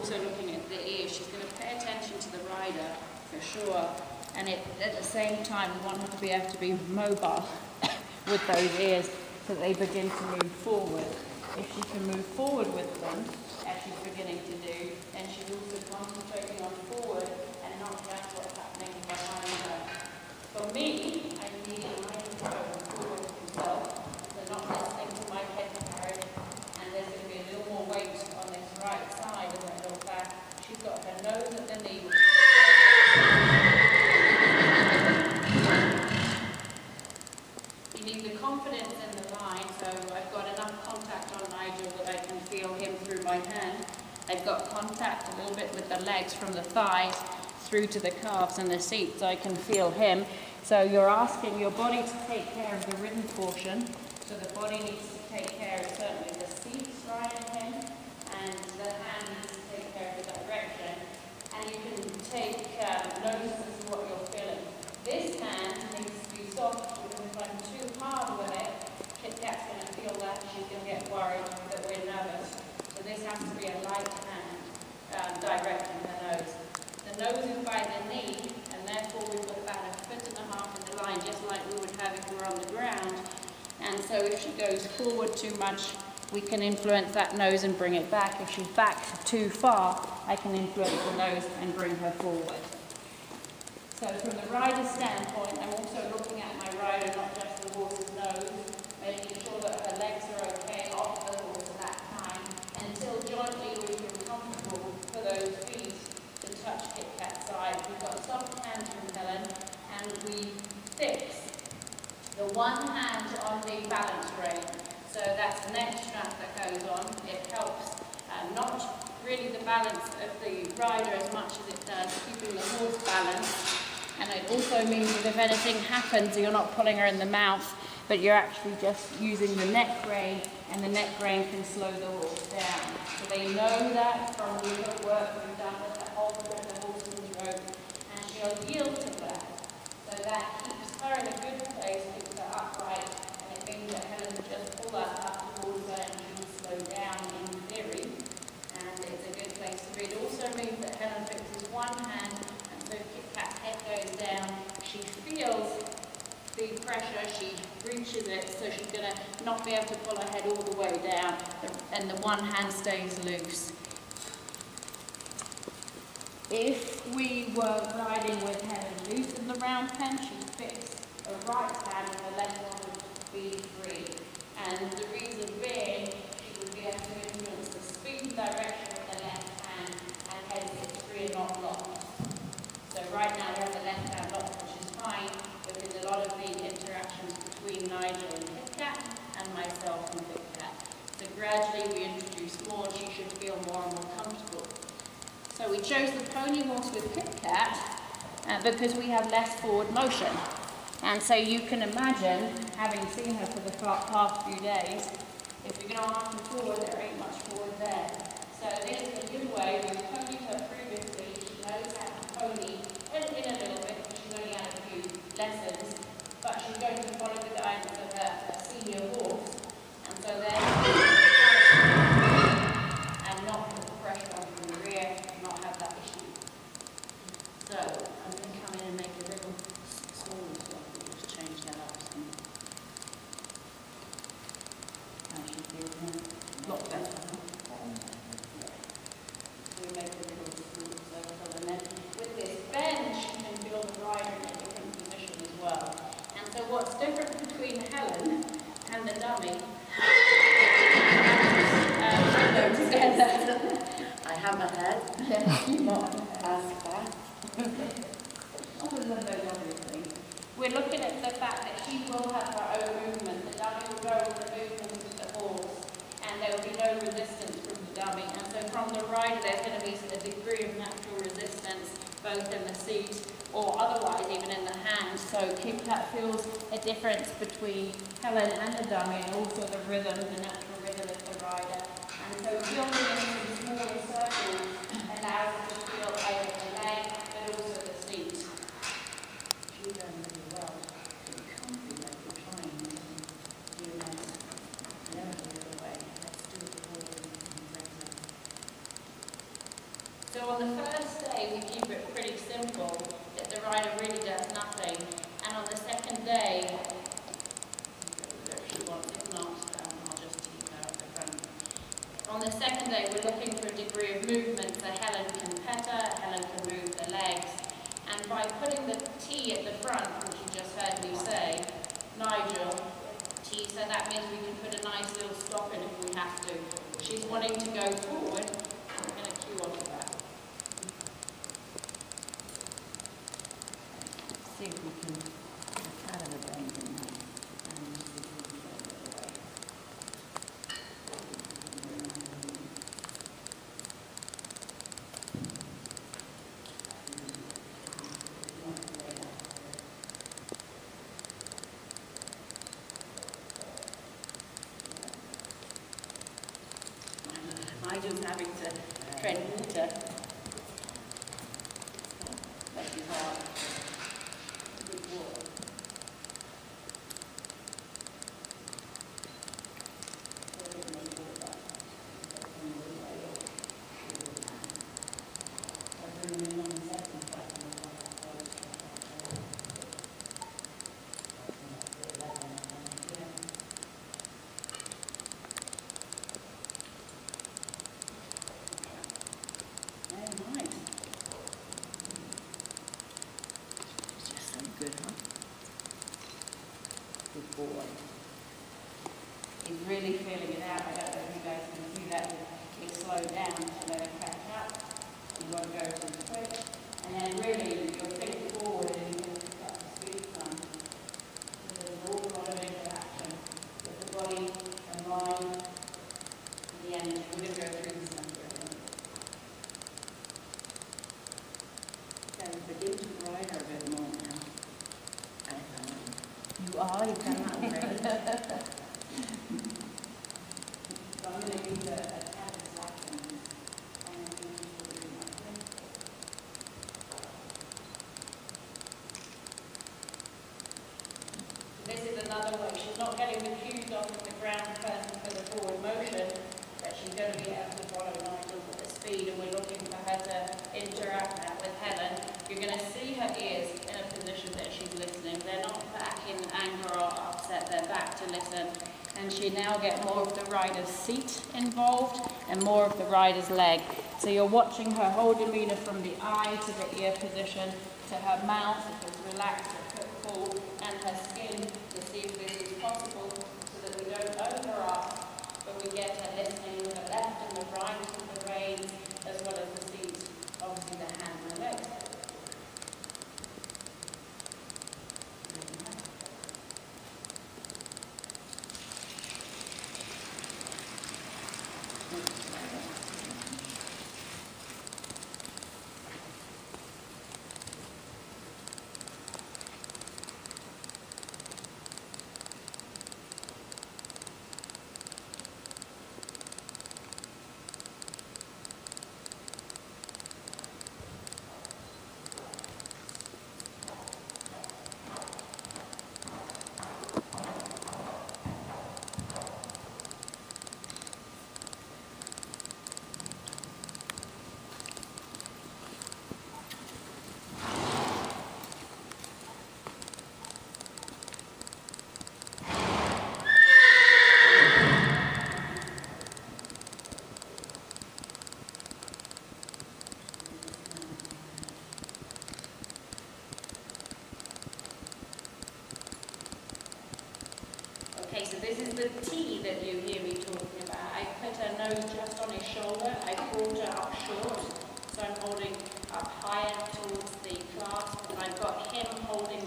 also looking at the ears. She's going to pay attention to the rider for sure, and at the same time we want her to be able to be mobile with those ears so that they begin to move forward. If she can move forward with them, as she's beginning to do, then she's also concentrating on forward and not just what's happening behind her. For me, I need a rider to go forward himself, so not listening to my head carriage, and there's going to be a little more weight on this right side of her little back. She's got her nose at the knee. You need the confidence in the line, so I've got enough contact on Nigel that I can feel him through my hand. I've got contact a little bit with the legs from the thighs through to the calves and the seat, so I can feel him. So you're asking your body to take care of the ridden portion, so the body needs to take care of certainly the seat riding him, and the hand needs to take care of the direction. And you can take notice of what you're feeling. This hand needs to be soft, because if I'm too hard with it, Kitkat's going to feel that, she's going to get worried that we're nervous. So this has to be a light hand directing the nose. The nose is by the knee, and therefore we've got about 1.5 feet in the line, just like we would have if we were on the ground. And so if she goes forward too much, we can influence that nose and bring it back. If she's back too far, I can influence the nose and bring her forward. So from the rider's standpoint, I'm also looking at my rider, not just the horse's nose, making sure that her legs are okay off the horse at that time, until jointly we feel comfortable for those feet to touch Kitkat's side. We've got soft hands from Helen, and we fix the one hand on the balance rein. So that's the neck strap that goes on. It helps not really the balance of the rider as much as it does keeping the horse balanced. And it also means that if anything happens, you're not pulling her in the mouth, but you're actually just using the neck rein, and the neck rein can slow the horse down. So they know that from the work we've done with the whole of the horseman's rope, and she'll yield to that. So that keeps her in a good place, keeps her upright, and it means that Helen will just pull that up towards her and she will slow down in theory, and it's a good place to be. It also means that Helen fixes one hand, and so Kitkat's head goes down, she feels the pressure, she reaches it, so she's going to not be able to pull her head all the way down, and the one hand stays loose. If we were riding with Helen loose in the round pen, she'd fix the right hand and the left one would be free. And the reason being, she would be able to influence the speed and direction of the left hand, and hence it's free and not locked. So right now we have the left hand locked, which is fine, because a lot of the interactions between Nigel and Kitkat, and myself and Kitkat. So gradually we introduce more, she should feel more and more comfortable. So we chose the pony horse with Kitkat because we have less forward motion. And so you can imagine, having seen her for the past few days, if you're going to ask her forward, there ain't much forward there. So this is a good way. We've ponied her previously. She knows how to pony in a little bit, because she's only had a few lessons, but she's going to follow the guidance of her senior horse. And so then, and not put the pressure on from the rear, not have that issue. So I'm going to come in and make a little smaller so I can just change that up some. How she feels a lot better. So we make a little small circle, and then with this bend, she can feel the rider in a different position as well. And so what's different between Helen and the dummy? I have a head, not as fat. Other than those obvious things. We're looking at the fact that she will have her own movement. The dummy will go with the movement of the horse, and there will be no resistance from the dummy. And so from the rider, there's going to be a degree of natural resistance, both in the seat or otherwise even in the hand. So Kitkat feels a difference between Helen and the dummy, and also the rhythm, the natural rhythm of the rider. And so building into smaller circles allows her to feel either the leg, but also the seat. She's done really well. Pretty comfy, like we're trying to do this. No, the other way. Let's do it before we can break that. So Helen, with this bend, she can feel the rider in a different position as well. And so what's different between Helen and the dummy? Helen day we're looking for a degree of movement so Helen can pet her, Helen can move the legs. And by putting the T at the front, which you just heard me say, Nigel, T, so that means we can put a nice little stop in if we have to. She's wanting to go forward. I'm going to cue onto that. See if we can get out of the bend in there. Nigel's having to tread water. Bless his heart. Good water. Good, huh? Good boy. He's really feeling it out. I don't know if you guys can see that. We slow down to let her catch up. You won't go too quick. And then really, you'll think forward and you can pick up the speed some. So there's an awful lot of interaction with the body and mind and the energy. We're going to go through this number again. So begin to ride her a bit more now. You are, you've done that already. So I'm going to use a canvas action. This is another way. She's not getting the cues off of the ground person for the forward motion, but she's going to be able to follow Nigel at the speed, and we're looking for her to interact now with Helen. You're going to see her ears in a position that she's listening. They're not back in anger or upset, they're back to listen. And she now get more of the rider's seat involved and more of the rider's leg. So you're watching her whole demeanor from the eye to the ear position, to her mouth, if it's relaxed or put full, and her skin to see if this is possible so that we don't over-ask, but we get her listening with the left and the right of the reins, as well as the seat, obviously the hand and the legs. Okay, so this is the T that you hear me talking about. I put her nose just on his shoulder. I brought her up short, so I'm holding up higher towards the clasp, and I've got him holding